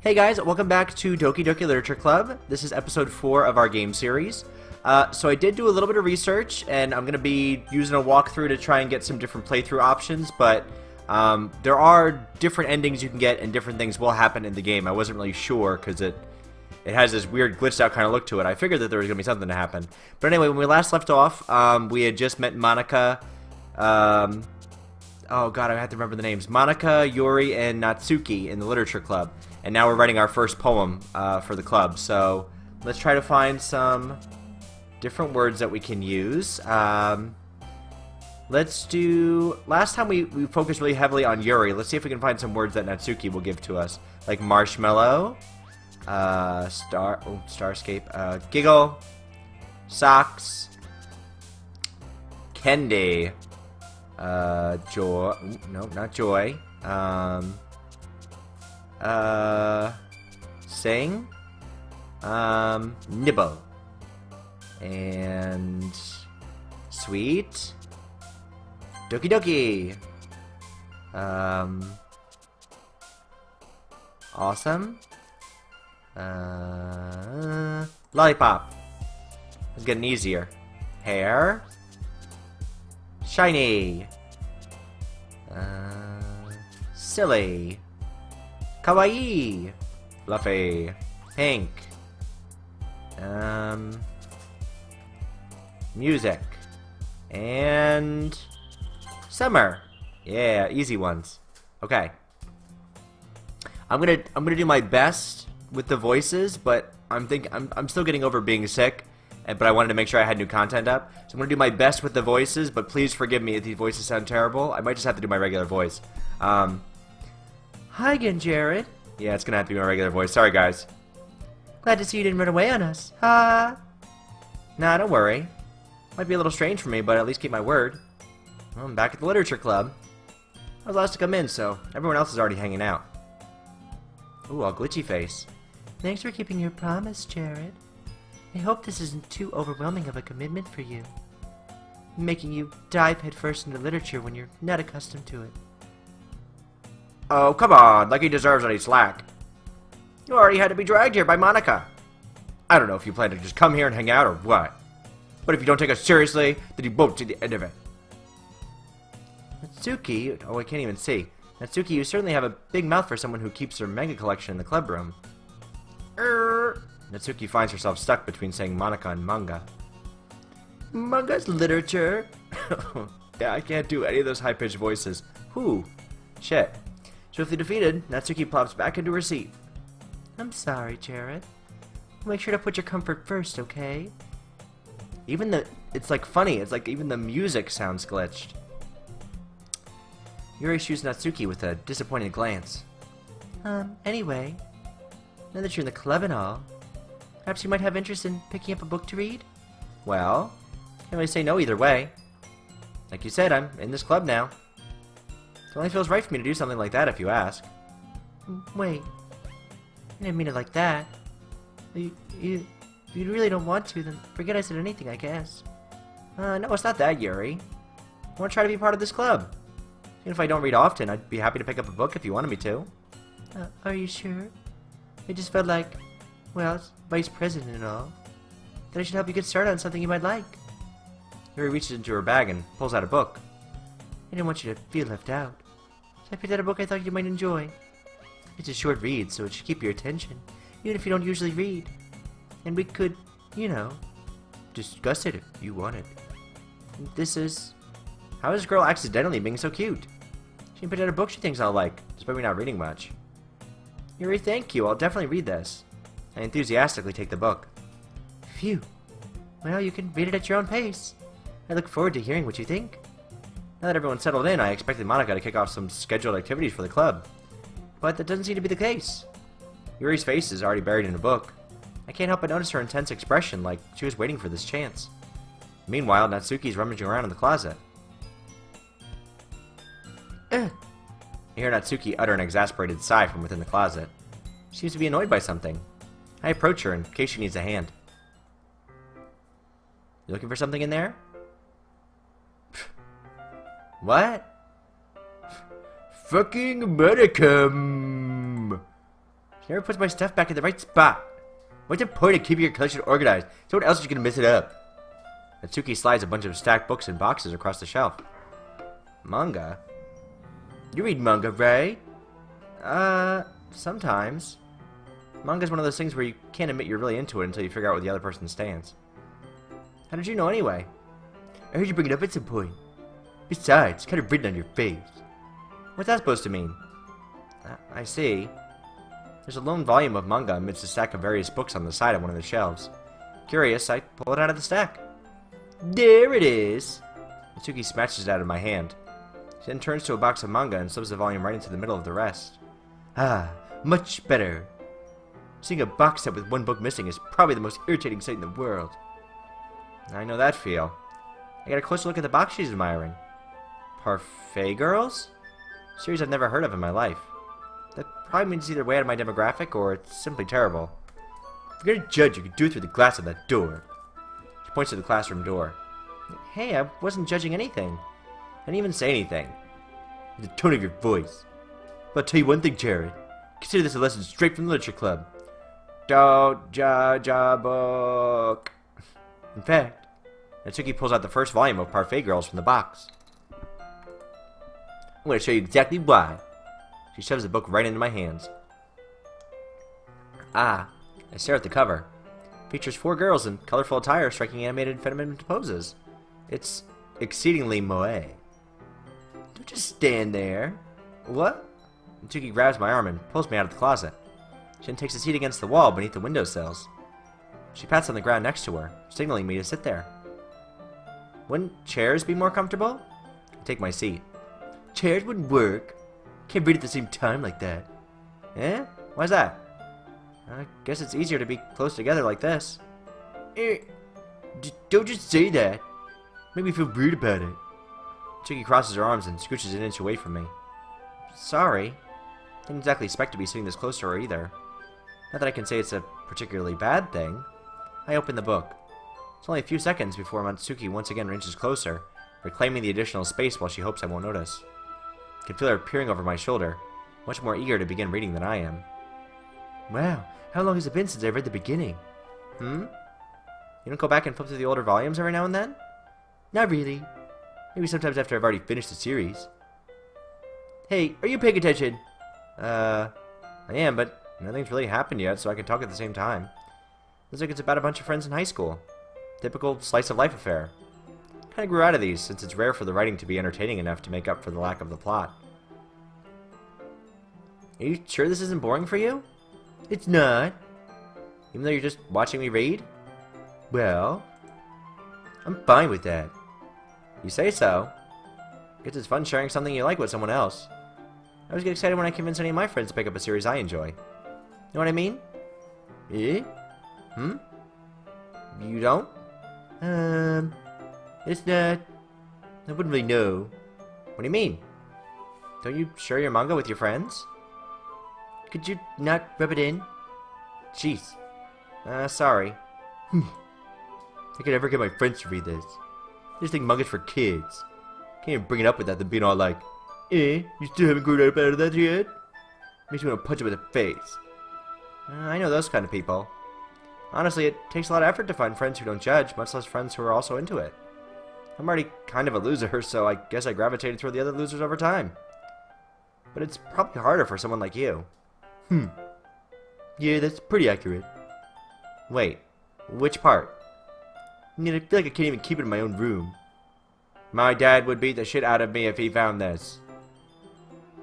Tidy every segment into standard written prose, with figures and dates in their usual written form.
Hey guys, welcome back to Doki Doki Literature Club. This is episode 4 of our game series. So I did do a little bit of research, and I'm going to be using a walkthrough to try and get some different playthrough options, but there are different endings you can get and different things will happen in the game. I wasn't really sure because it has this weird glitched out kind of look to it. I figured that there was going to be something to happen. But anyway, when we last left off, we had just met Monika. Oh god, I have to remember the names. Monika, Yuri, and Natsuki in the literature club. And now we're writing our first poem for the club. So let's try to find some different words that we can use. Let's do... Last time we focused really heavily on Yuri. Let's see if we can find some words that Natsuki will give to us. Like marshmallow, starscape, giggle, socks, candy, joy, no, not joy, sing, nibble, and sweet, doki doki, awesome, lollipop, it's getting easier, hair, shiny, silly, kawaii, fluffy, pink, music, and summer. Yeah, easy ones. Okay. I'm gonna do my best with the voices, but I'm still getting over being sick, but I wanted to make sure I had new content up. So I'm gonna do my best with the voices, but please forgive me if these voices sound terrible. I might just have to do my regular voice. Hi again, Jared. Yeah, it's gonna have to be my regular voice. Sorry, guys. Glad to see you didn't run away on us. Ha! Nah, don't worry. Might be a little strange for me, but at least keep my word. Well, I'm back at the literature club. I was last to come in, so everyone else is already hanging out. Ooh, all glitchy face. Thanks for keeping your promise, Jared. I hope this isn't too overwhelming of a commitment for you, making you dive headfirst into literature when you're not accustomed to it. Oh, come on, like he deserves any slack. You already had to be dragged here by Monika. I don't know if you plan to just come here and hang out or what, but if you don't take us seriously, then you won't see the end of it. Natsuki, oh, I can't even see. Natsuki, you certainly have a big mouth for someone who keeps her manga collection in the club room. Natsuki finds herself stuck between saying Monika and manga. Manga's literature? Yeah, I can't do any of those high-pitched voices. Whew. Shit. Swiftly defeated, Natsuki plops back into her seat. I'm sorry, Jared. Make sure to put your comfort first, okay? It's like funny, it's like even the music sounds glitched. Yuri shoots Natsuki with a disappointed glance. Anyway, now that you're in the club and all, perhaps you might have interest in picking up a book to read? Well, can't really say no either way. Like you said, I'm in this club now. It only feels right for me to do something like that if you ask. Wait, I didn't mean it like that. If you really don't want to, then forget I said anything, I guess. No, it's not that, Yuri. I want to try to be part of this club. Even if I don't read often, I'd be happy to pick up a book if you wanted me to. Are you sure? I just felt like, well, as vice president and all, that I should help you get started on something you might like. Yuri reaches into her bag and pulls out a book. I didn't want you to feel left out, so I picked out a book I thought you might enjoy. It's a short read, so it should keep your attention, even if you don't usually read. And we could, you know, discuss it if you wanted. This is... How is this girl accidentally being so cute? She picked out a book she thinks I'll like, despite me not reading much. Yuri, thank you. I'll definitely read this. I enthusiastically take the book. Phew. Well, you can read it at your own pace. I look forward to hearing what you think. Now that everyone's settled in, I expected Monika to kick off some scheduled activities for the club. But that doesn't seem to be the case. Yuri's face is already buried in the book. I can't help but notice her intense expression, like she was waiting for this chance. Meanwhile, Natsuki's rummaging around in the closet. I hear Natsuki utter an exasperated sigh from within the closet. She seems to be annoyed by something. I approach her in case she needs a hand. You looking for something in there? What? Fucking Medicum! She never puts my stuff back in the right spot. What's the point of keeping your collection organized? Someone else is going to mess it up. Natsuki slides a bunch of stacked books and boxes across the shelf. Manga? You read manga, right? Sometimes. Manga's one of those things where you can't admit you're really into it until you figure out where the other person stands. How did you know anyway? I heard you bring it up at some point. Besides, it's kind of written on your face. What's that supposed to mean? I see. There's a lone volume of manga amidst a stack of various books on the side of one of the shelves. Curious, I pull it out of the stack. There it is! Natsuki smashes it out of my hand. She then turns to a box of manga and slips the volume right into the middle of the rest. Ah, much better. Seeing a box set with one book missing is probably the most irritating sight in the world. I know that feel. I got a closer look at the box she's admiring. Parfait Girls? Series I've never heard of in my life. That probably means either way out of my demographic or it's simply terrible. If you're gonna judge, you can do it through the glass of that door. She points to the classroom door. Hey, I wasn't judging anything. I didn't even say anything. The tone of your voice. But I'll tell you one thing, Jared. Consider this a lesson straight from the literature club. Don't judge a book. In fact, Natsuki pulls out the first volume of Parfait Girls from the box. I'm going to show you exactly why. She shoves the book right into my hands. I stare at the cover. It features 4 girls in colorful attire striking animated feminine poses. It's exceedingly moe. Don't just stand there. What? Natsuki grabs my arm and pulls me out of the closet. She then takes a seat against the wall beneath the windowsills. She pats on the ground next to her, signaling me to sit there. Wouldn't chairs be more comfortable? I take my seat. Chairs wouldn't work. Can't read at the same time like that. Eh? Why's that? I guess it's easier to be close together like this. Don't just say that. Make me feel weird about it. Natsuki crosses her arms and scooches an inch away from me. Sorry. Didn't exactly expect to be sitting this close to her either. Not that I can say it's a particularly bad thing. I open the book. It's only a few seconds before Natsuki once again inches closer, reclaiming the additional space while she hopes I won't notice. I can feel her peering over my shoulder, much more eager to begin reading than I am. Wow, how long has it been since I read the beginning? You don't go back and flip through the older volumes every now and then? Not really. Maybe sometimes after I've already finished the series. Hey, are you paying attention? I am, but nothing's really happened yet, so I can talk at the same time. Looks like it's about a bunch of friends in high school. Typical slice-of-life affair. Kinda grew out of these, since it's rare for the writing to be entertaining enough to make up for the lack of the plot. Are you sure this isn't boring for you? It's not. Even though you're just watching me read? Well, I'm fine with that. You say so. Guess it's fun sharing something you like with someone else. I always get excited when I convince any of my friends to pick up a series I enjoy. You know what I mean? Eh? You don't? It's not... I wouldn't really know. What do you mean? Don't you share your manga with your friends? Could you not rub it in? Jeez. Sorry. I could never get my friends to read this. They just think manga's for kids. Can't even bring it up without them being all like, you still haven't grown up out of that yet? Makes me want to punch it with a face. I know those kind of people. Honestly, it takes a lot of effort to find friends who don't judge, much less friends who are also into it. I'm already kind of a loser, so I guess I gravitated toward the other losers over time. But it's probably harder for someone like you. Yeah, that's pretty accurate. Wait, which part? I mean, I feel like I can't even keep it in my own room. My dad would beat the shit out of me if he found this.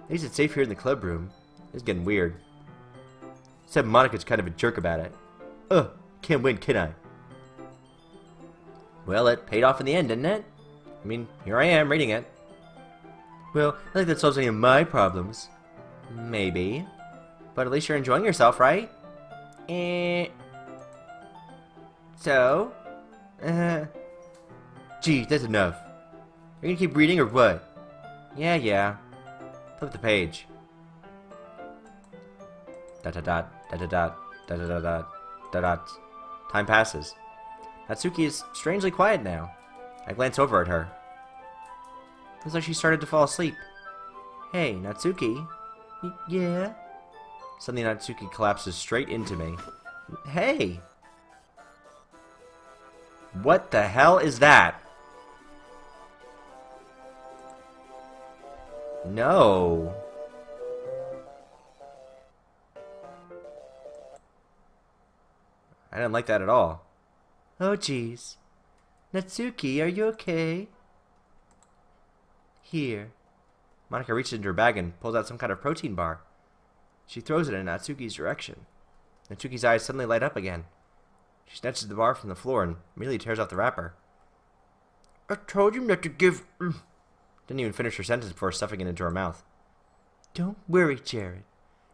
At least it's safe here in the club room. It's getting weird. Except Monica's kind of a jerk about it. Can't win, can I? Well, it paid off in the end, didn't it? I mean, here I am, reading it. Well, I think that solves any of my problems. Maybe. But at least you're enjoying yourself, right? So? Gee, that's enough. Are you gonna keep reading or what? Yeah. Flip the page. Dot dot dot dot dot dot dot dot dot dot dot. Time passes. Natsuki is strangely quiet now. I glance over at her. Looks like she started to fall asleep. Hey, Natsuki. Yeah? Suddenly Natsuki collapses straight into me. Hey! What the hell is that? No. I didn't like that at all. Oh, jeez. Natsuki, are you okay? Here. Monika reaches into her bag and pulls out some kind of protein bar. She throws it in Natsuki's direction. Natsuki's eyes suddenly light up again. She snatches the bar from the floor and immediately tears off the wrapper. I told you not to give... Didn't even finish her sentence before stuffing it into her mouth. Don't worry, Jared.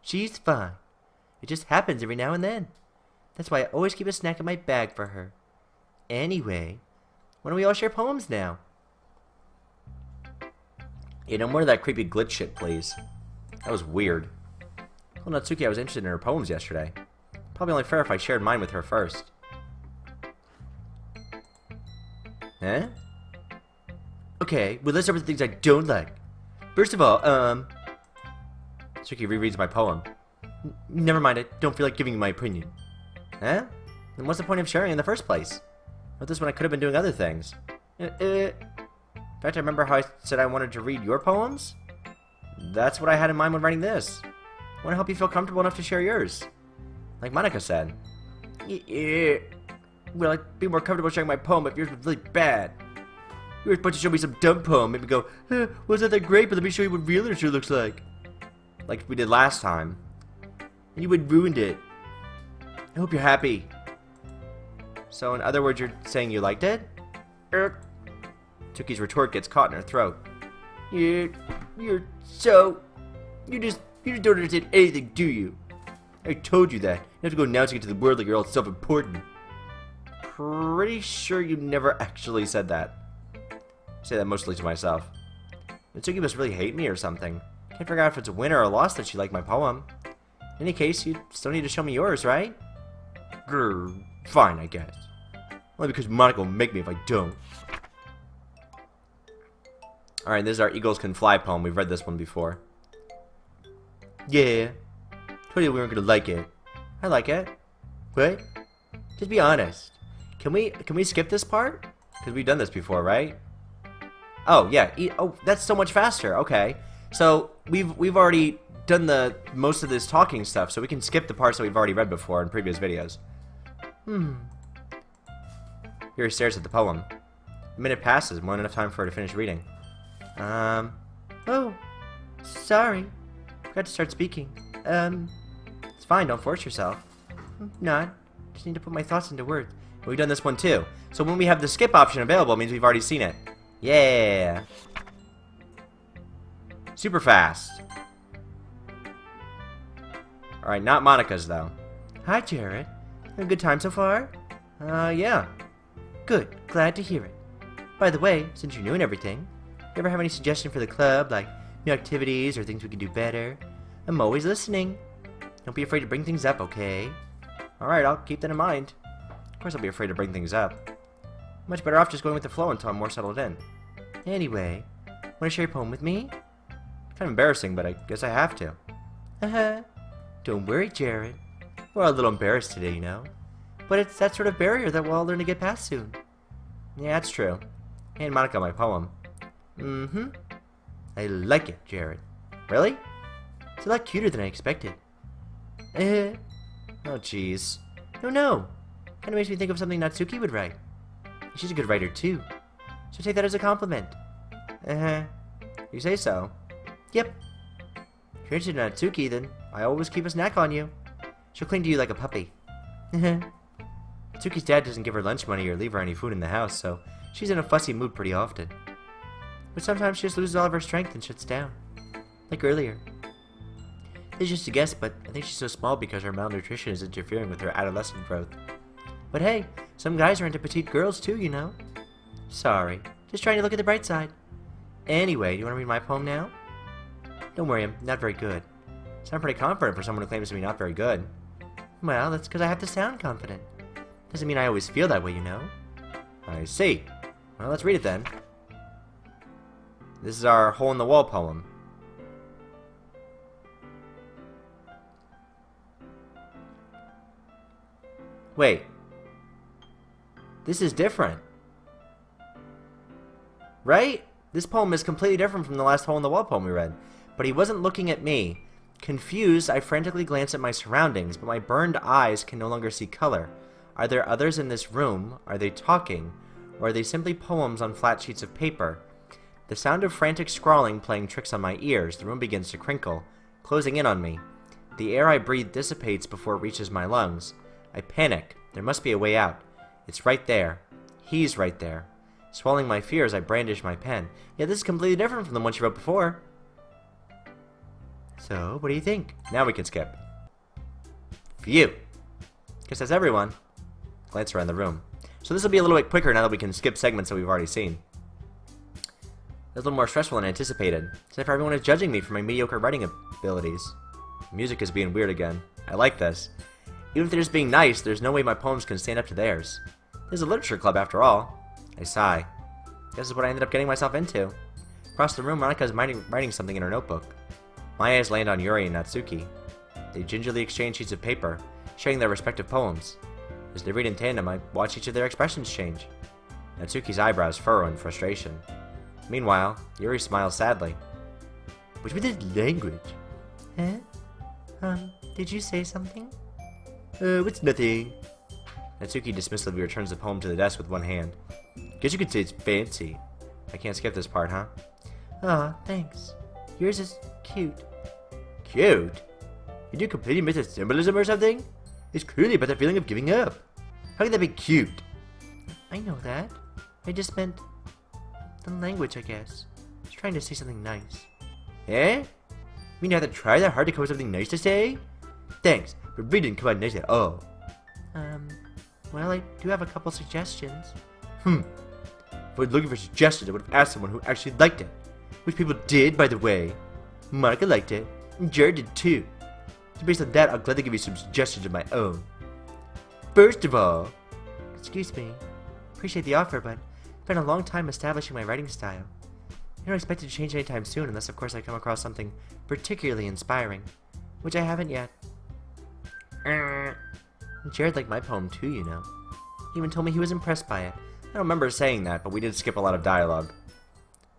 She's fine. It just happens every now and then. That's why I always keep a snack in my bag for her. Anyway, why don't we all share poems now? No more of that creepy glitch shit, please. That was weird. Well, Natsuki, I was interested in her poems yesterday. Probably only fair if I shared mine with her first. Huh? Okay, well, let's start with the things I don't like. First of all, Natsuki rereads my poem. Never mind, I don't feel like giving you my opinion. Huh? Then what's the point of sharing in the first place? With this one, I could have been doing other things. In fact, I remember how I said I wanted to read your poems? That's what I had in mind when writing this. I want to help you feel comfortable enough to share yours. Like Monika said. Yeah. Well, I'd be more comfortable sharing my poem if yours was really bad. You were supposed to show me some dumb poem, maybe go, wasn't that great, but let me show you what real literature looks like. Like we did last time. And you would ruined it. I hope you're happy. So, in other words, you're saying you liked it? Tuki's retort gets caught in her throat. You just don't understand anything, do you? I told you that. You have to go announcing it to the world like you're all self-important. Pretty sure you never actually said that. I say that mostly to myself. Natsuki must really hate me or something. Can't figure out if it's a win or a loss that she liked my poem. In any case, you still need to show me yours, right? Grr, fine, I guess. Only because Monika will make me if I don't. Alright, this is our Eagles Can Fly poem. We've read this one before. Yeah. Told you we weren't gonna like it. I like it. What? Just be honest. Can we skip this part? Because we've done this before, right? Oh, yeah. Oh, that's so much faster. Okay. So, we've already done the most of this talking stuff, so we can skip the parts that we've already read before in previous videos. Here he stares at the poem. A minute passes, more than enough time for her to finish reading. Oh, sorry. Forgot to start speaking. It's fine, don't force yourself. Not. Just need to put my thoughts into words. We've done this one too. So when we have the skip option available, it means we've already seen it. Yeah. Super fast. Alright, not Monika's though. Hi, Jared. Having a good time so far? Yeah. Good. Glad to hear it. By the way, since you're new and everything, you ever have any suggestion for the club, like new activities or things we can do better? I'm always listening. Don't be afraid to bring things up, okay? Alright, I'll keep that in mind. Of course I'll be afraid to bring things up. Much better off just going with the flow until I'm more settled in. Anyway, want to share your poem with me? Kind of embarrassing, but I guess I have to. Don't worry, Jared. We're all a little embarrassed today, you know? But it's that sort of barrier that we'll all learn to get past soon. Yeah, that's true. Hand Monika my poem. I like it, Jared. Really? It's a lot cuter than I expected. Oh, jeez. No. Kinda makes me think of something Natsuki would write. She's a good writer, too. So take that as a compliment. You say so. Yep. If you're interested in Natsuki, then I always keep a snack on you. She'll cling to you like a puppy. Natsuki's dad doesn't give her lunch money or leave her any food in the house, so she's in a fussy mood pretty often. But sometimes she just loses all of her strength and shuts down. Like earlier. It's just a guess, but I think she's so small because her malnutrition is interfering with her adolescent growth. But hey, some guys are into petite girls too, you know? Sorry, just trying to look at the bright side. Anyway, do you want to read my poem now? Don't worry, I'm not very good. Sound pretty confident for someone who claims to be not very good. Well, that's because I have to sound confident. Doesn't mean I always feel that way, you know? I see. Well, let's read it then. This is our hole-in-the-wall poem. Wait. This is different. Right? This poem is completely different from the last hole-in-the-wall poem we read. But he wasn't looking at me. Confused, I frantically glance at my surroundings, but my burned eyes can no longer see color. Are there others in this room? Are they talking? Or are they simply poems on flat sheets of paper? The sound of frantic scrawling playing tricks on my ears. The room begins to crinkle, closing in on me. The air I breathe dissipates before it reaches my lungs. I panic. There must be a way out. It's right there. He's right there. Swallowing my fears, I brandish my pen. Yeah, this is completely different from the one she wrote before. So, what do you think? Now we can skip. Phew. Guess that's everyone. Glance around the room. So this will be a little bit quicker now that we can skip segments that we've already seen. It's a little more stressful than anticipated. Except for everyone is judging me for my mediocre writing abilities. Music is being weird again. I like this. Even if they're just being nice, there's no way my poems can stand up to theirs. There's a literature club after all. I sigh. This is what I ended up getting myself into. Across the room, Monika is writing something in her notebook. My eyes land on Yuri and Natsuki. They gingerly exchange sheets of paper, sharing their respective poems. As they read in tandem, I watch each of their expressions change. Natsuki's eyebrows furrow in frustration. Meanwhile, Yuri smiles sadly. What's with this language? Huh? Did you say something? It's nothing. Natsuki dismissively returns the poem to the desk with one hand. Guess you could say it's fancy. I can't skip this part, huh? Aw, thanks. Yours is cute. Cute? Did you completely miss the symbolism or something? It's clearly about the feeling of giving up. How can that be cute? I know that. I just meant the language, I guess. I was trying to say something nice. Eh? You mean you have to try that hard to come up with something nice to say? Thanks, but really didn't come out nice at all. Well, I do have a couple suggestions. If I was looking for suggestions, I would have asked someone who actually liked it. Which people did, by the way. Monika liked it, and Jared did too. So based on that, I'll gladly give you some suggestions of my own. First of all... Excuse me. Appreciate the offer, but it's been a long time establishing my writing style. I don't expect it to change anytime soon, unless of course I come across something particularly inspiring. Which I haven't yet. Jared liked my poem too, you know. He even told me he was impressed by it. I don't remember saying that, but we did skip a lot of dialogue.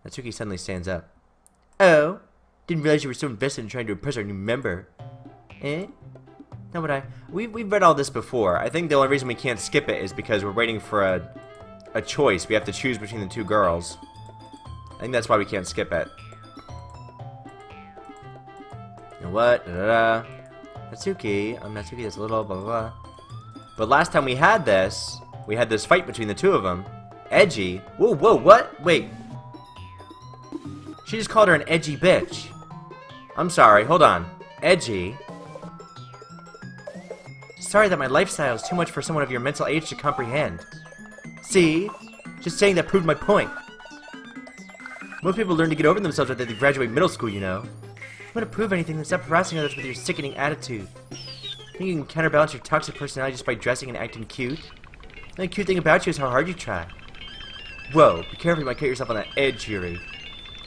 Natsuki suddenly stands up. Oh? Didn't realize you were so invested in trying to impress our new member. Eh? No, but we've read all this before. I think the only reason we can't skip it is because we're waiting for a choice. We have to choose between the two girls. I think that's why we can't skip it. You know what? Natsuki, Natsuki, that's a little blah blah blah. But last time we had this fight between the two of them. Edgy? Whoa, whoa, what? Wait. She just called her an edgy bitch. I'm sorry, hold on. Edgy? Sorry that my lifestyle is too much for someone of your mental age to comprehend. See? Just saying that proved my point. Most people learn to get over themselves after they graduate middle school, you know. You want to prove anything, then stop harassing others with your sickening attitude. Think you can counterbalance your toxic personality just by dressing and acting cute? The only cute thing about you is how hard you try. Whoa, be careful, you might cut yourself on that edge, Yuri.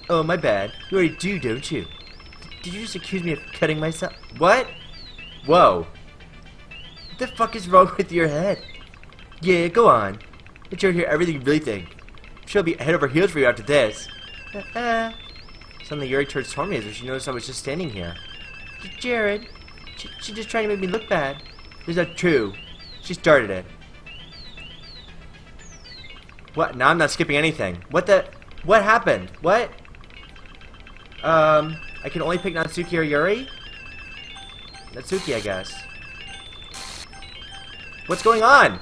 Oh, my bad. You already do, don't you? Did you just accuse me of cutting myself? What? Whoa. What the fuck is wrong with your head? Yeah, go on. Let Jared hear everything you really think. I'm sure I'll be head over heels for you after this. Suddenly Yuri turns toward me as if she noticed I was just standing here. Jared, she's just trying to make me look bad. Is that true? She started it. What? Now I'm not skipping anything. What the? What happened? What? I can only pick Natsuki or Yuri? Natsuki, I guess. What's going on?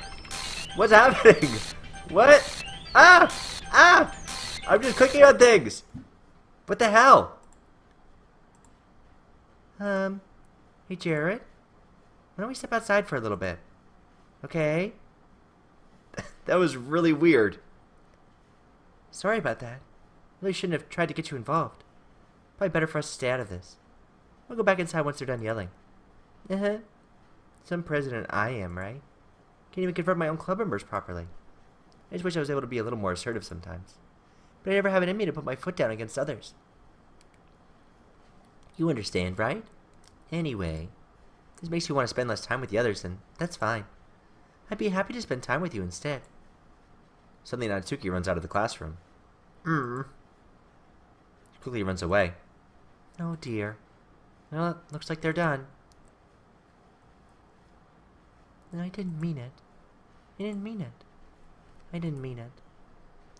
What's happening? What? Ah! Ah! I'm just clicking on things! What the hell? Hey Jared? Why don't we step outside for a little bit? Okay? That was really weird. Sorry about that. Really shouldn't have tried to get you involved. Probably better for us to stay out of this. I'll go back inside once they're done yelling. Some president I am, right? Can't even convert my own club members properly. I just wish I was able to be a little more assertive sometimes. But I never have it in me to put my foot down against others. You understand, right? Anyway, if this makes you want to spend less time with the others, then that's fine. I'd be happy to spend time with you instead. Suddenly Natsuki runs out of the classroom. She quickly runs away. Oh dear. Well, it looks like they're done. No, I didn't mean it. I didn't mean it. I didn't mean it.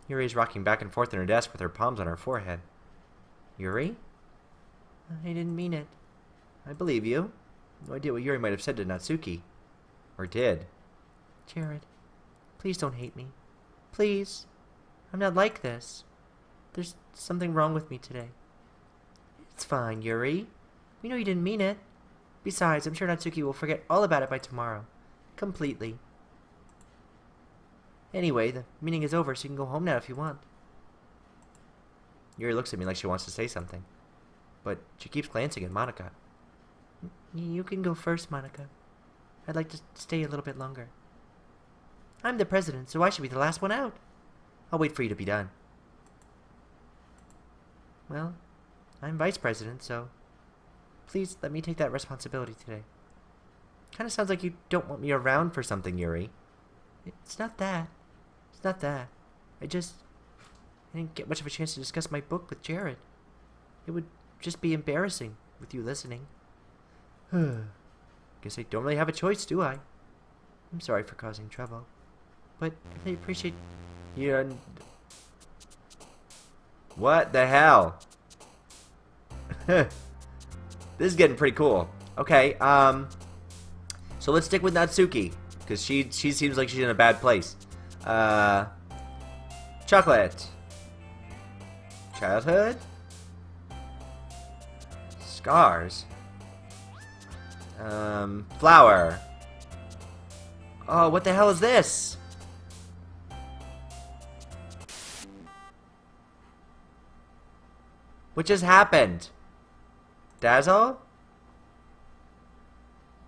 Yuri is rocking back and forth in her desk with her palms on her forehead. Yuri? I didn't mean it. I believe you. No idea what Yuri might have said to Natsuki. Or did. Jared, please don't hate me. Please. I'm not like this. There's something wrong with me today. It's fine, Yuri. We know you didn't mean it. Besides, I'm sure Natsuki will forget all about it by tomorrow. Completely. Anyway, the meeting is over, so you can go home now if you want. Yuri looks at me like she wants to say something. But she keeps glancing at Monica. You can go first, Monica. I'd like to stay a little bit longer. I'm the president, so I should be the last one out. I'll wait for you to be done. Well, I'm vice president, so please let me take that responsibility today. Kind of sounds like you don't want me around for something, Yuri. It's not that. It's not that. I didn't get much of a chance to discuss my book with Jared. It would just be embarrassing with you listening. Guess I don't really have a choice, do I? I'm sorry for causing trouble. But I appreciate you. What the hell? This is getting pretty cool. Okay, so let's stick with Natsuki, because she seems like she's in a bad place. Chocolate. Childhood? Scars. Flower. Oh, what the hell is this? What just happened? Dazzle?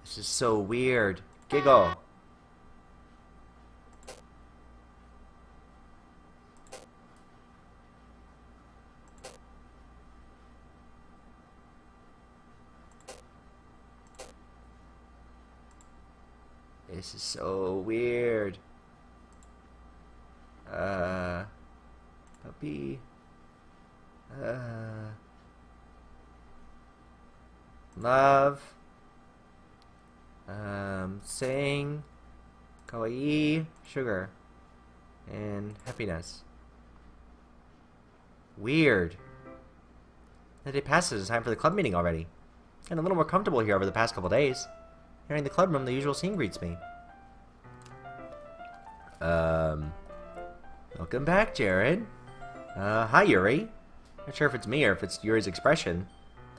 This is so weird. Giggle. This is so weird. Puppy. Love. Sing. Kawaii. Sugar. And happiness. Weird. The day passes. It's time for the club meeting already. Getting a little more comfortable here over the past couple days. Entering the club room, the usual scene greets me. Welcome back, Jared. Hi, Yuri. Not sure if it's me or if it's Yuri's expression.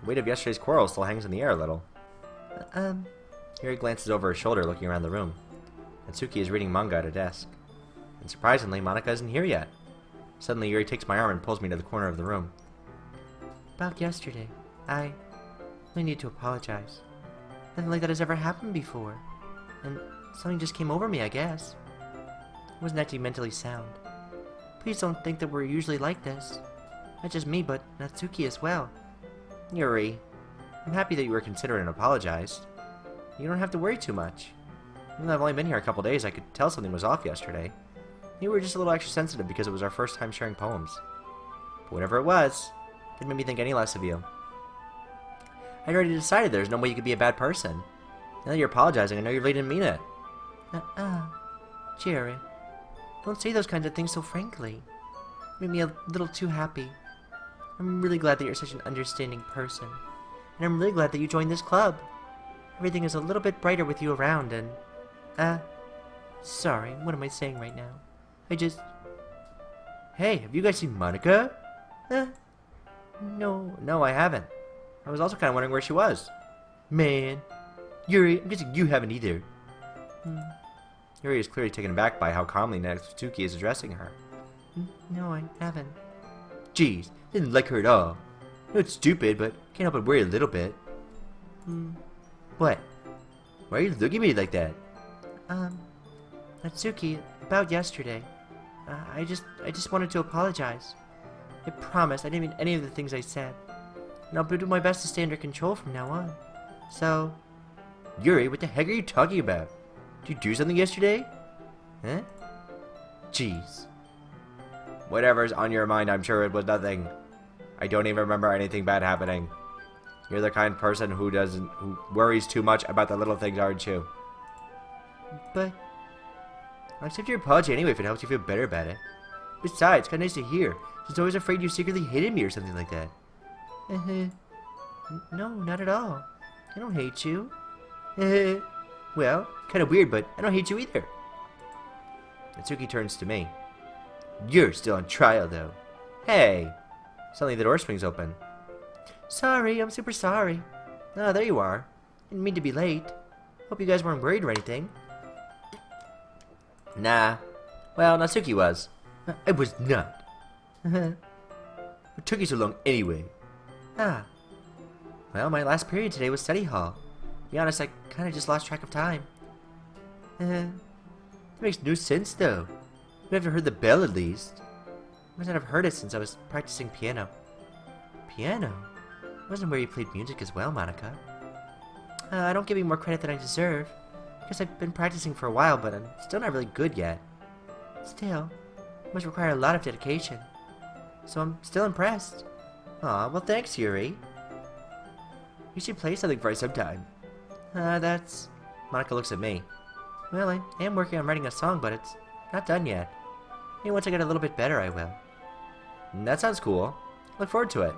The weight of yesterday's quarrel still hangs in the air a little. Yuri glances over her shoulder, looking around the room. Natsuki is reading manga at a desk. And surprisingly, Monica isn't here yet. Suddenly, Yuri takes my arm and pulls me to the corner of the room. About yesterday, I need to apologize. Nothing like that has ever happened before. And something just came over me, I guess. I wasn't acting mentally sound. Please don't think that we're usually like this. Not just me, but Natsuki as well. Yuri, I'm happy that you were considerate and apologized. You don't have to worry too much. Even though I've only been here a couple days, I could tell something was off yesterday. You were just a little extra sensitive because it was our first time sharing poems. But whatever it was, it didn't make me think any less of you. I'd already decided there's no way you could be a bad person. Now that you're apologizing, I know you really didn't mean it. Jerry, don't say those kinds of things so frankly. You made me a little too happy. I'm really glad that you're such an understanding person. And I'm really glad that you joined this club. Everything is a little bit brighter with you around and... sorry, what am I saying right now? Hey, have you guys seen Monica? No, I haven't. I was also kind of wondering where she was. Man. Yuri, I'm guessing you haven't either. Yuri is clearly taken aback by how calmly Natsuki is addressing her. No, I haven't. Jeez, didn't like her at all. I know it's stupid, but can't help but worry a little bit. What? Why are you looking at me like that? Natsuki, about yesterday. I just wanted to apologize. I promise I didn't mean any of the things I said. And I'll do my best to stay under control from now on. So... Yuri, what the heck are you talking about? Did you do something yesterday? Huh? Jeez. Whatever's on your mind, I'm sure it was nothing. I don't even remember anything bad happening. You're the kind of person who worries too much about the little things, aren't you? But I'll accept your apology anyway if it helps you feel better about it. Besides, it's kind of nice to hear. I was always afraid you secretly hated me or something like that. No, not at all. I don't hate you. Well, kind of weird, but I don't hate you either. Natsuki turns to me. You're still on trial, though. Hey! Suddenly the door swings open. Sorry, I'm super sorry. Ah, there you are. Didn't mean to be late. Hope you guys weren't worried or anything. Nah. Well, Natsuki was. I was not. What took you so long anyway? Ah. Well, my last period today was study hall. To be honest, I kind of just lost track of time. That makes no sense, though. You haven't heard the bell, at least. I must not have heard it since I was practicing piano. Piano? It wasn't where you played music as well, Monica. I don't give you more credit than I deserve. I guess I've been practicing for a while, but I'm still not really good yet. Still, it must require a lot of dedication. So I'm still impressed. Aw, well thanks, Yuri. You should play something for us sometime. That's... Monica looks at me. Well, I am working on writing a song, but it's not done yet. Maybe once I get a little bit better, I will. That sounds cool. Look forward to it.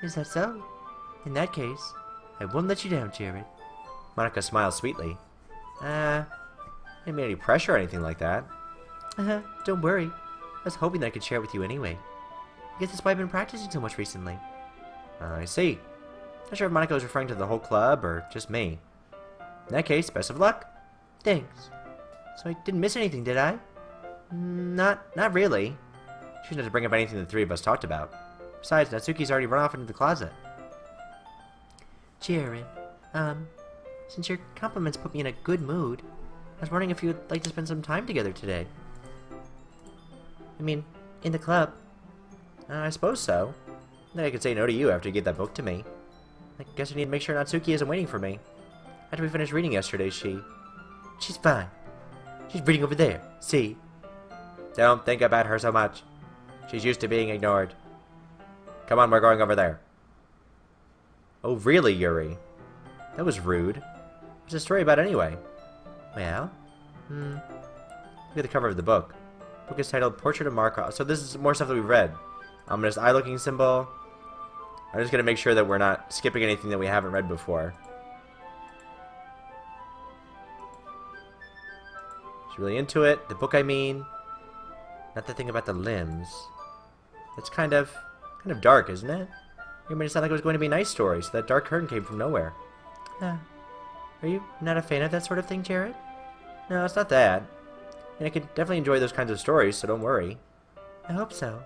Is that so? In that case, I won't let you down, Jared. Monica smiles sweetly. I didn't mean any pressure or anything like that. Don't worry. I was hoping that I could share it with you anyway. I guess that's why I've been practicing so much recently. I see. Not sure if Monica was referring to the whole club or just me. In that case, best of luck. Thanks. So I didn't miss anything, did I? Not really. She shouldn't have to bring up anything the three of us talked about. Besides, Natsuki's already run off into the closet. Jared, since your compliments put me in a good mood, I was wondering if you would like to spend some time together today. I mean, in the club. I suppose so. Then I could say no to you after you get that book to me. I guess I need to make sure Natsuki isn't waiting for me. After we finished reading yesterday, she's fine. She's reading over there, see? Don't think about her so much. She's used to being ignored. Come on, we're going over there. Oh, really, Yuri? That was rude. What's the story about anyway? Well, look at the cover of the book. The book is titled Portrait of Markov. So this is more stuff that we've read. Ominous eye-looking symbol. I'm just going to make sure that we're not skipping anything that we haven't read before. She's really into it. The book, I mean. Not the thing about the limbs. It's kind of dark, isn't it? You made it sound like it was going to be a nice story, so that dark curtain came from nowhere. Are you not a fan of that sort of thing, Jared? No, it's not that. And I can definitely enjoy those kinds of stories, so don't worry. I hope so.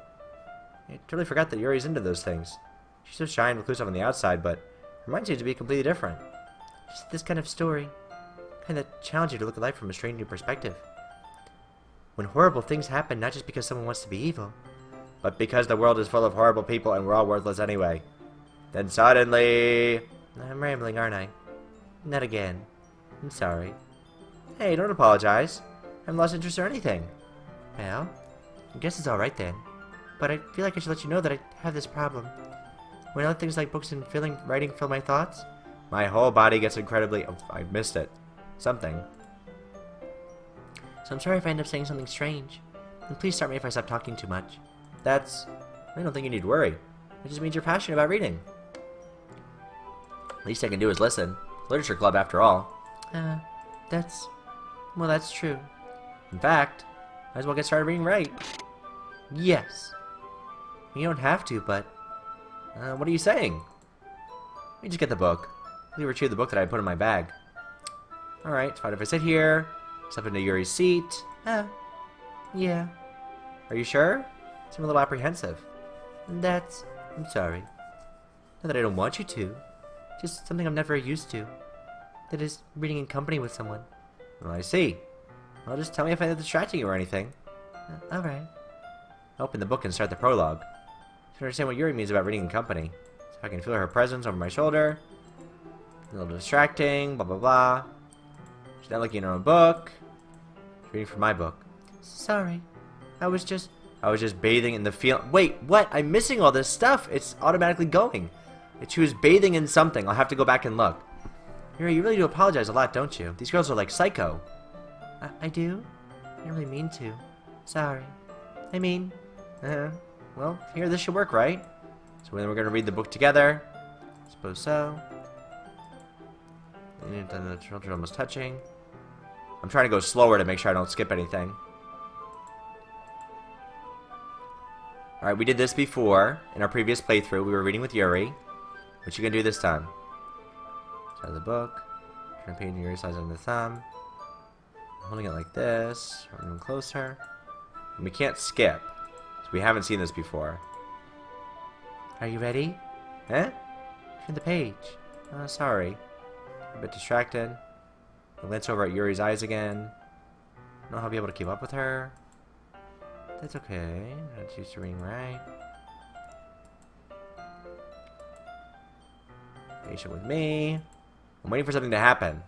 I totally forgot that Yuri's into those things. She's so shy and reclusive on the outside, but her mind seems to be completely different. Just this kind of story. Kind of challenge you to look at life from a strange new perspective. When horrible things happen, not just because someone wants to be evil, but because the world is full of horrible people and we're all worthless anyway. Then suddenly... I'm rambling, aren't I? Not again. I'm sorry. Hey, don't apologize. I haven't lost interest or anything. Well, I guess it's alright then. But I feel like I should let you know that I have this problem. When other things like books and writing fill my thoughts, my whole body gets incredibly... Oh, I missed it. Something. So I'm sorry if I end up saying something strange. And please stop me if I stop talking too much. I don't think you need to worry. It just means you're passionate about reading. Least I can do is listen. Literature club, after all. Well, that's true. In fact, might as well get started reading right. Yes. You don't have to, but... what are you saying? Let me just get the book. Let me retrieve the book that I put in my bag. Alright, it's fine if I sit here. Step into Yuri's seat. Yeah. Are you sure? I'm a little apprehensive. I'm sorry. Not that I don't want you to. Just something I'm never used to. That is, reading in company with someone. Well, I see. Well, just tell me if I'm distracting you or anything. Alright. I open the book and start the prologue. To understand what Yuri means about reading in company. So I can feel her presence over my shoulder. A little distracting, blah blah blah. She's not looking at her own book. She's reading from my book. Sorry. I was just bathing in the field. Wait, what? I'm missing all this stuff. It's automatically going. She was bathing in something. I'll have to go back and look. Yuri, you really do apologize a lot, don't you? These girls are like psycho. I do? I didn't really mean to. Sorry. I mean, well, here, this should work, right? So then we're going to read the book together. Suppose so. And then the children are almost touching. I'm trying to go slower to make sure I don't skip anything. Alright, we did this before. In our previous playthrough, we were reading with Yuri. What you gonna do this time? Side of the book. Turn the page, Yuri slides on the thumb. I'm holding it like this. We're even closer. And we can't skip. So we haven't seen this before. Are you ready? Eh? Turn the page. Oh, sorry. A bit distracted. I glance over at Yuri's eyes again. I don't know how I'll be able to keep up with her. That's okay. That's used to reading right. Patient with me. I'm waiting for something to happen.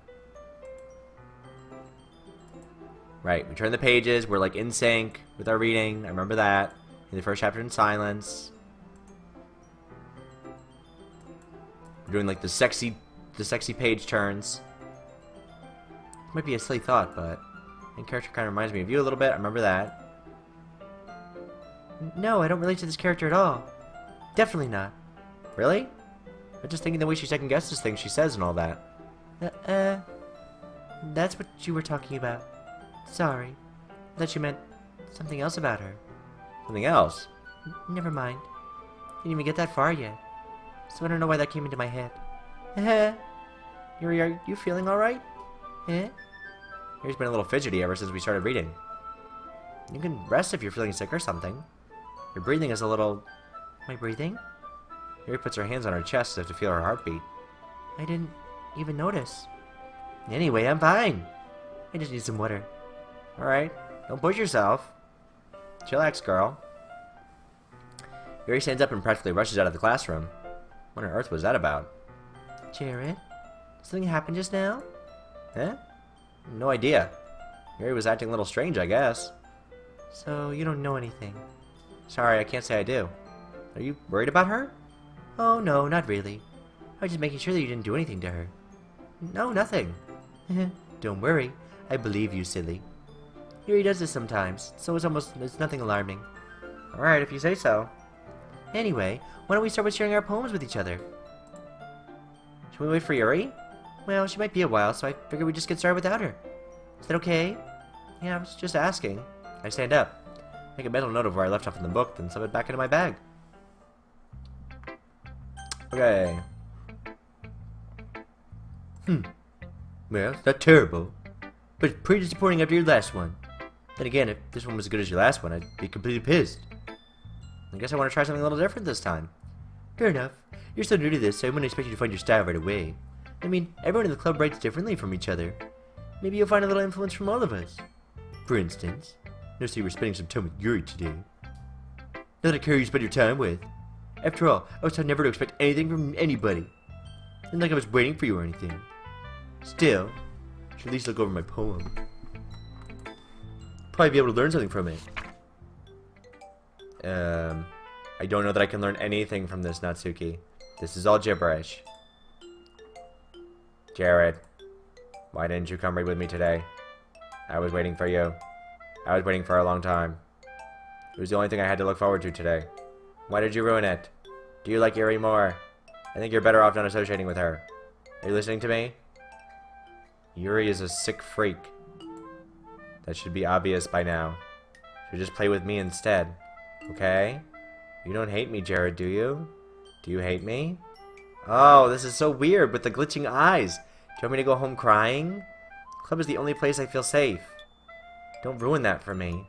Right, we turn the pages. We're like in sync with our reading. I remember that. In the first chapter in silence. We're doing like the sexy page turns. Might be a silly thought, but main character kind of reminds me of you a little bit. I remember that. No, I don't relate to this character at all. Definitely not. Really? I'm just thinking the way she second guesses things she says and all that. That's what you were talking about. Sorry. I thought you meant something else about her. Something else? Never mind. Didn't even get that far yet. So I don't know why that came into my head. Yuri, are you feeling alright? Yuri's been a little fidgety ever since we started reading. You can rest if you're feeling sick or something. Your breathing is a little... Am I breathing? Yuri puts her hands on her chest as if to feel her heartbeat. I didn't even notice. Anyway, I'm fine. I just need some water. Alright, don't push yourself. Chillax, girl. Yuri stands up and practically rushes out of the classroom. What on earth was that about? Jared? Something happened just now? No idea. Yuri was acting a little strange, I guess. So, you don't know anything? Sorry, I can't say I do. Are you worried about her? Oh, no, not really. I was just making sure that you didn't do anything to her. No, nothing. Don't worry. I believe you, silly. Yuri does this sometimes, so it's nothing alarming. Alright, if you say so. Anyway, why don't we start with sharing our poems with each other? Should we wait for Yuri? Well, she might be a while, so I figured we'd just get started without her. Is that okay? Yeah, I was just asking. I stand up. Make a mental note of where I left off in the book, then slip it back into my bag. Okay. Well, it's not terrible, but it's pretty disappointing after your last one. Then again, if this one was as good as your last one, I'd be completely pissed. I guess I want to try something a little different this time. Fair enough. You're so new to this, so I wouldn't expect you to find your style right away. I mean, everyone in the club writes differently from each other. Maybe you'll find a little influence from all of us. For instance, notice you were spending some time with Yuri today. Not that I care who you spend your time with. After all, I was taught never to expect anything from anybody. Not like I was waiting for you or anything. Still, I should at least look over my poem. Probably be able to learn something from it. I don't know that I can learn anything from this, Natsuki. This is all gibberish. Jared, why didn't you come read with me today? I was waiting for you. I was waiting for a long time. It was the only thing I had to look forward to today. Why did you ruin it? Do you like Yuri more? I think you're better off not associating with her. Are you listening to me? Yuri is a sick freak. That should be obvious by now. So just play with me instead. Okay? You don't hate me, Jared, do you? Do you hate me? Oh, this is so weird with the glitching eyes. Do you want me to go home crying? Club is the only place I feel safe. Don't ruin that for me.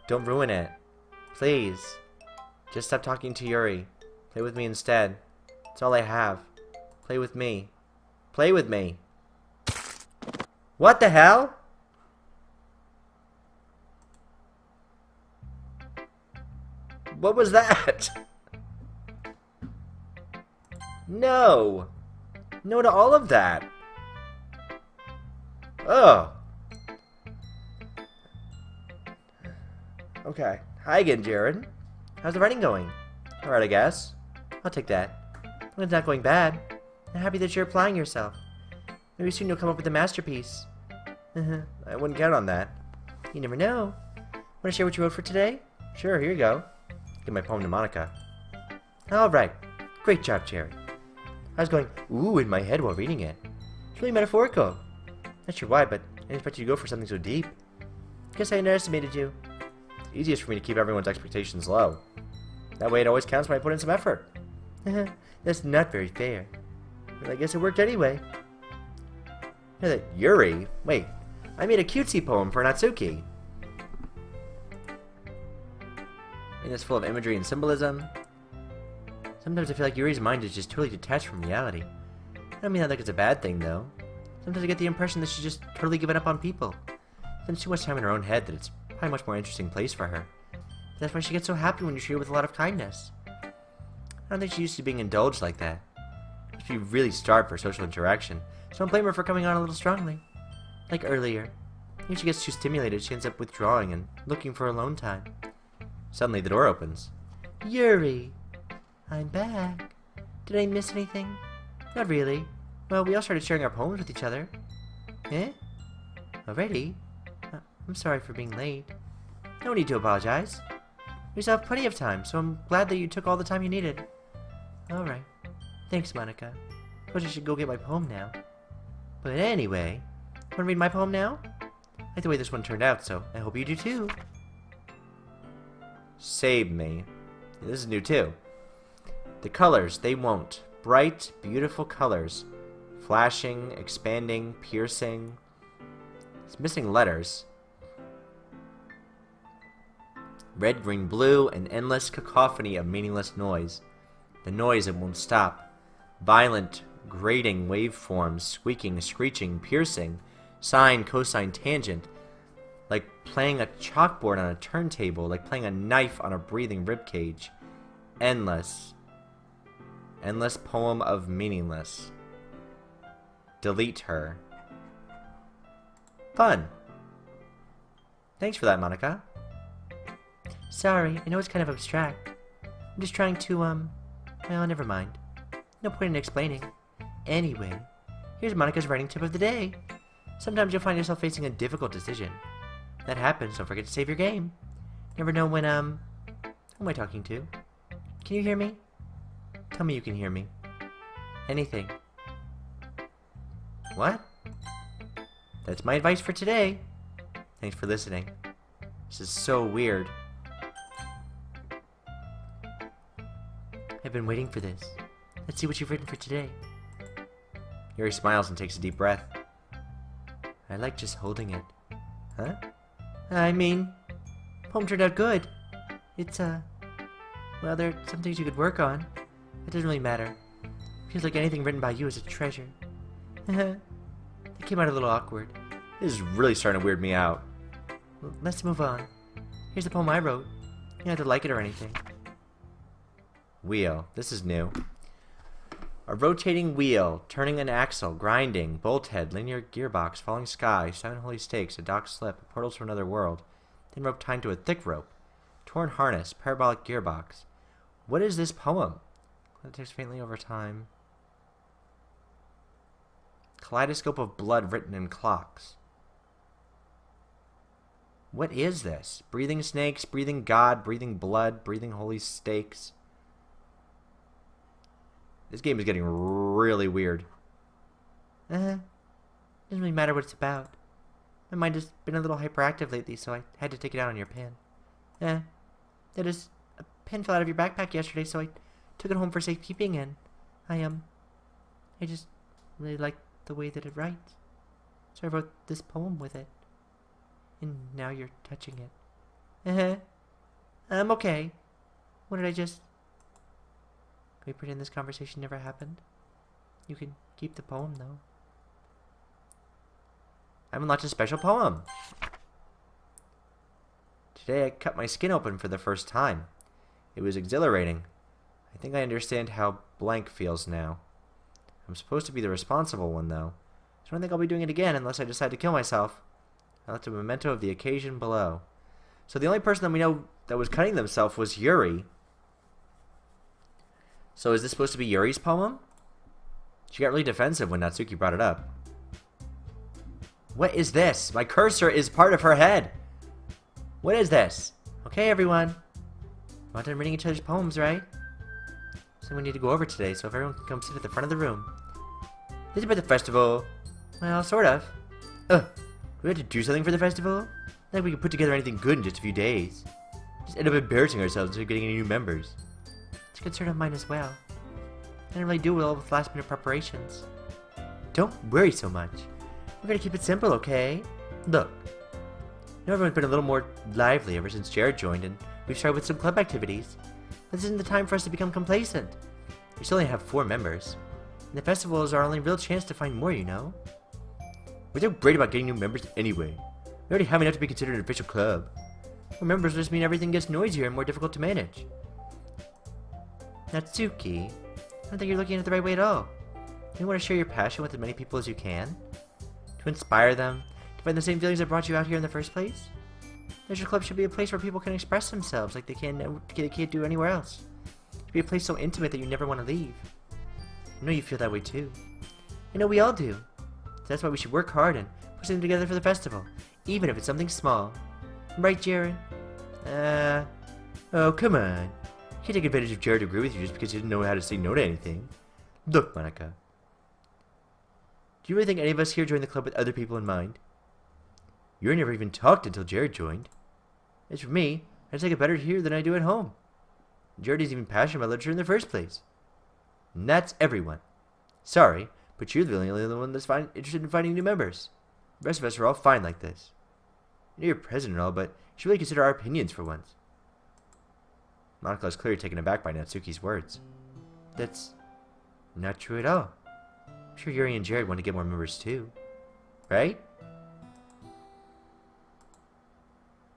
Don't ruin it. Please. Just stop talking to Yuri. Play with me instead. That's all I have. Play with me. Play with me. What the hell? What was that? No. No to all of that. Oh. Okay. Hi again, Jared. How's the writing going? Alright, I guess. I'll take that. When it's not going bad, I'm happy that you're applying yourself. Maybe soon you'll come up with a masterpiece. I wouldn't count on that. You never know. Want to share what you wrote for today? Sure, here you go. Give my poem to Monica. Alright. Great job, Cherry. I was going, ooh, in my head while reading it. It's really metaphorical. Not sure why, but I didn't expect you to go for something so deep. Guess I underestimated you. It's easiest for me to keep everyone's expectations low. That way it always counts when I put in some effort. That's not very fair. But I guess it worked anyway. You know that Yuri? Wait, I made a cutesy poem for Natsuki. And it's full of imagery and symbolism. Sometimes I feel like Yuri's mind is just totally detached from reality. I don't mean that like it's a bad thing, though. Sometimes I get the impression that she's just totally given up on people. Spends too much time in her own head that it's probably a much more interesting place for her. That's why she gets so happy when you treat her with a lot of kindness. I don't think she's used to being indulged like that. She must be really starved for social interaction, so don't blame her for coming on a little strongly. Like earlier. When she gets too stimulated, she ends up withdrawing and looking for alone time. Suddenly the door opens. Yuri! I'm back. Did I miss anything? Not really. Well, we all started sharing our poems with each other. Eh? Already? I'm sorry for being late. No need to apologize. We still have plenty of time, so I'm glad that you took all the time you needed. Alright. Thanks, Monica. Suppose I should go get my poem now. But anyway, want to read my poem now? I like the way this one turned out, so I hope you do too. Save me. Yeah, this is new too. The colors, they won't. Bright, beautiful colors. Flashing, expanding, piercing. It's missing letters. Red, green, blue, an endless cacophony of meaningless noise. The noise that won't stop. Violent, grating waveforms, squeaking, screeching, piercing, sine, cosine, tangent. Like playing a chalkboard on a turntable, like playing a knife on a breathing ribcage. Endless. Endless poem of meaningless. Delete her. Fun. Thanks for that, Monica. Sorry, I know it's kind of abstract. I'm just trying to, well, never mind. No point in explaining. Anyway, here's Monica's writing tip of the day. Sometimes you'll find yourself facing a difficult decision. That happens, don't forget to save your game. Never know when, who am I talking to? Can you hear me? Tell me you can hear me. Anything. What? That's my advice for today. Thanks for listening. This is so weird. I've been waiting for this. Let's see what you've written for today. Yuri smiles and takes a deep breath. I like just holding it. Huh? I mean, poem turned out good. It's, well, there are some things you could work on. It doesn't really matter. Feels like anything written by you is a treasure. It came out a little awkward. This is really starting to weird me out. Well, let's move on. Here's the poem I wrote. You don't have to like it or anything. Wheel. This is new. A rotating wheel, turning an axle, grinding, bolt head, linear gearbox, falling sky, 7 holy stakes, a dock slip, a portal to another world, thin rope tied to a thick rope, torn harness, parabolic gearbox. What is this poem? It takes faintly over time. Kaleidoscope of blood written in clocks. What is this? Breathing snakes, breathing God, breathing blood, breathing holy stakes. This game is getting really weird. Doesn't really matter what it's about. My mind has been a little hyperactive lately, so I had to take it out on your pen. That is, a pen fell out of your backpack yesterday, so I took it home for safekeeping, and I just really like the way that it writes. So I wrote this poem with it. And now you're touching it. I'm okay. What did I just... Can we pretend this conversation never happened? You can keep the poem, though. I unlocked a special poem. Today I cut my skin open for the first time. It was exhilarating. I think I understand how blank feels now. I'm supposed to be the responsible one, though. So I don't think I'll be doing it again unless I decide to kill myself. I left a memento of the occasion below. So the only person that we know that was cutting themselves was Yuri. So is this supposed to be Yuri's poem? She got really defensive when Natsuki brought it up. What is this? My cursor is part of her head. What is this? Okay, everyone. We're done reading each other's poems, right? Something we need to go over today, so if everyone can come sit at the front of the room. This is about the festival. Well, sort of. Do we have to do something for the festival? Not like we can put together anything good in just a few days. Just end up embarrassing ourselves instead of getting any new members. It's a concern of mine as well. I didn't really do well with last minute preparations. Don't worry so much. We're gonna keep it simple, okay? Look. I know everyone's been a little more lively ever since Jared joined, and we've started with some club activities. But this isn't the time for us to become complacent. We still only have 4 members. And the festival is our only real chance to find more, you know? We're so great about getting new members anyway. We already have enough to be considered an official club. More members just mean everything gets noisier and more difficult to manage. Natsuki, I don't think you're looking at it the right way at all. You want to share your passion with as many people as you can? To inspire them, to find the same feelings that brought you out here in the first place? Leisure Club should be a place where people can express themselves like they can't do anywhere else. It should be a place so intimate that you never want to leave. I know you feel that way too. I know we all do. So that's why we should work hard and put something together for the festival, even if it's something small. Right, Jared? Oh, come on. You can't take advantage of Jared to agree with you just because you didn't know how to say no to anything. Look, Monica. Do you really think any of us here joined the club with other people in mind? You never even talked until Jared joined. As for me, I just like it better here than I do at home. Jared isn't even passionate about literature in the first place. And that's everyone. Sorry, but you're the only one that's interested in finding new members. The rest of us are all fine like this. I know you're president and all, but you should really consider our opinions for once. Monica is clearly taken aback by Natsuki's words. That's not true at all. I'm sure Yuri and Jared want to get more members too. Right?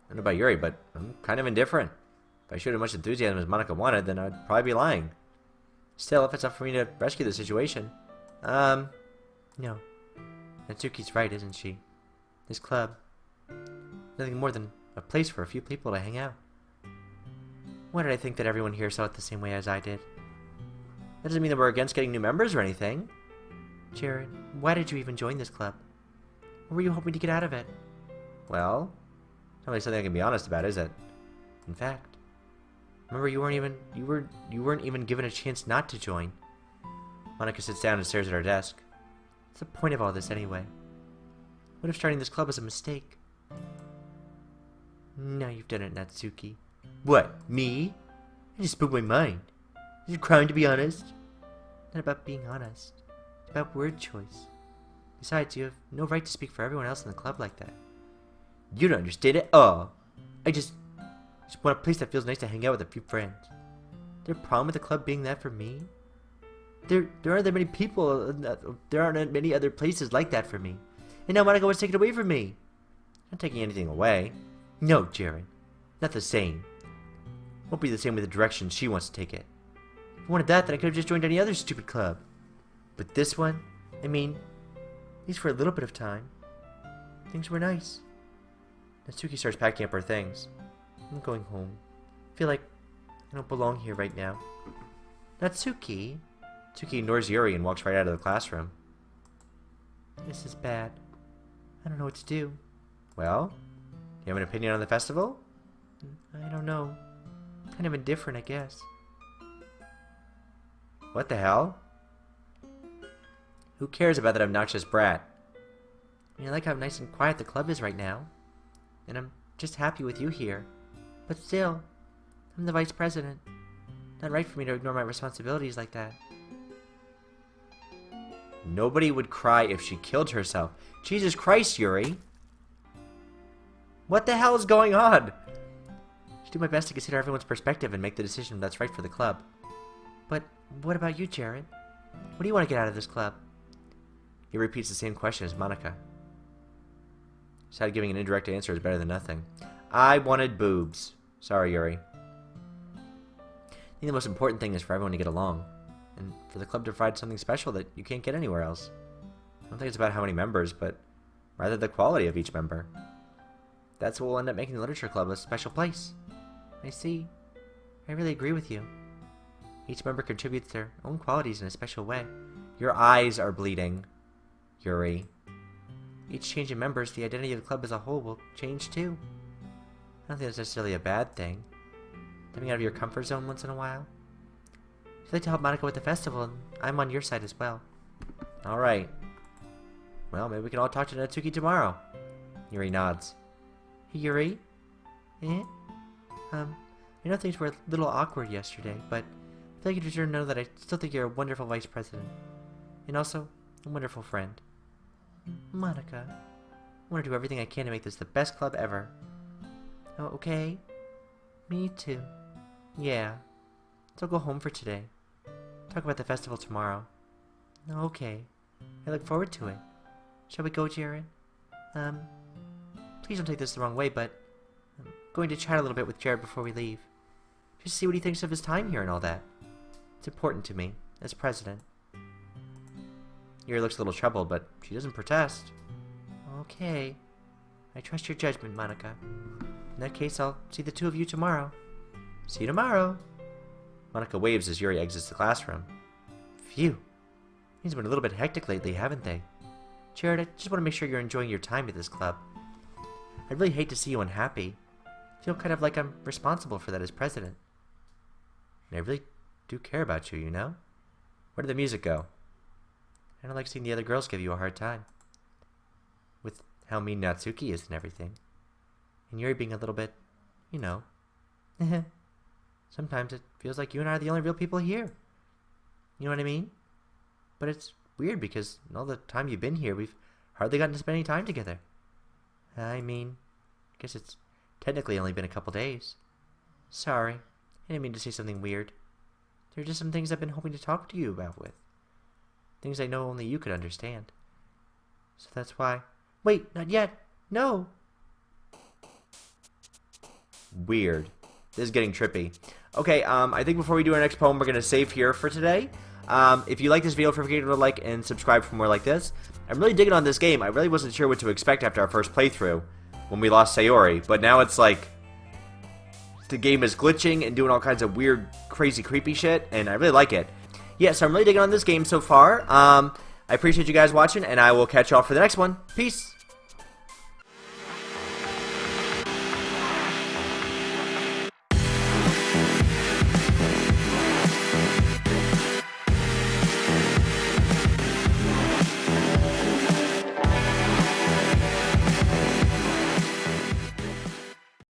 I don't know about Yuri, but I'm kind of indifferent. If I showed as much enthusiasm as Monica wanted, then I'd probably be lying. Still, if it's up for me to rescue the situation, no. Natsuki's right, isn't she? This club, nothing more than a place for a few people to hang out. Why did I think that everyone here saw it the same way as I did? That doesn't mean that we're against getting new members or anything. Jared, why did you even join this club? What were you hoping to get out of it? Well, not really something I can be honest about, is it? In fact, remember you weren't even given a chance not to join. Monica sits down and stares at her desk. What's the point of all this anyway? What if starting this club was a mistake? Now you've done it, Natsuki. What, me? I just spoke my mind. Is it a crime to be honest? Not about being honest. It's about word choice. Besides, you have no right to speak for everyone else in the club like that. You don't understand at all. I just want a place that feels nice to hang out with a few friends. Is there a problem with the club being that for me? There aren't that many people. There aren't many other places like that for me. And now Monica wants to take it away from me. I'm not taking anything away. No, Jared. Not the same. Won't be the same with the direction she wants to take it. If I wanted that, then I could have just joined any other stupid club. But this one, I mean, at least for a little bit of time, things were nice. Natsuki starts packing up her things. I'm going home. I feel like I don't belong here right now. Natsuki? Natsuki ignores Yuri and walks right out of the classroom. This is bad. I don't know what to do. Well, do you have an opinion on the festival? I don't know. Kind of indifferent, I guess. What the hell? Who cares about that obnoxious brat? I mean, I like how nice and quiet the club is right now. And I'm just happy with you here. But still, I'm the vice president. Not right for me to ignore my responsibilities like that. Nobody would cry if she killed herself. Jesus Christ, Yuri! What the hell is going on? I should do my best to consider everyone's perspective and make the decision that's right for the club. But what about you, Jared? What do you want to get out of this club? He repeats the same question as Monica. Decided giving an indirect answer is better than nothing. I wanted boobs. Sorry, Yuri. I think the most important thing is for everyone to get along. And for the club to provide something special that you can't get anywhere else. I don't think it's about how many members, but rather the quality of each member. That's what will end up making the Literature Club a special place. I see. I really agree with you. Each member contributes their own qualities in a special way. Your eyes are bleeding, Yuri. Each change in members, the identity of the club as a whole will change too. I don't think that's necessarily a bad thing. Stepping out of your comfort zone once in a while. If you'd like to help Monica with the festival, I'm on your side as well. Alright. Well, maybe we can all talk to Natsuki tomorrow. Yuri nods. Hey, Yuri? Eh? I know things were a little awkward yesterday, but I feel like you deserve to know that I still think you're a wonderful vice president. And also, a wonderful friend. Monica, I want to do everything I can to make this the best club ever. Oh, okay? Me too. Yeah. So I'll go home for today. Talk about the festival tomorrow. Okay. I look forward to it. Shall we go, Jared? Please don't take this the wrong way, but I'm going to chat a little bit with Jared before we leave. Just see what he thinks of his time here and all that. It's important to me, as president. Yuri looks a little troubled, but she doesn't protest. Okay. I trust your judgment, Monica. In that case, I'll see the two of you tomorrow. See you tomorrow. Monica waves as Yuri exits the classroom. Phew. Things have been a little bit hectic lately, haven't they? Jared, I just want to make sure you're enjoying your time at this club. I'd really hate to see you unhappy. I feel kind of like I'm responsible for that as president. And I really do care about you, you know? Where did the music go? I don't like seeing the other girls give you a hard time. With how mean Natsuki is and everything. And Yuri being a little bit, you know. Sometimes it feels like you and I are the only real people here. You know what I mean? But it's weird because in all the time you've been here, we've hardly gotten to spend any time together. I mean, I guess it's technically only been a couple days. Sorry, I didn't mean to say something weird. There are just some things I've been hoping to talk to you about with. Things I know only you could understand. So that's why... Wait, not yet! No! Weird. This is getting trippy. Okay, I think before we do our next poem, we're going to save here for today. If you like this video, don't forget to like and subscribe for more like this. I'm really digging on this game. I really wasn't sure what to expect after our first playthrough when we lost Sayori, but now it's like the game is glitching and doing all kinds of weird, crazy, creepy shit, and I really like it. Yeah, so I'm really digging on this game so far. I appreciate you guys watching, and I will catch y'all for the next one. Peace!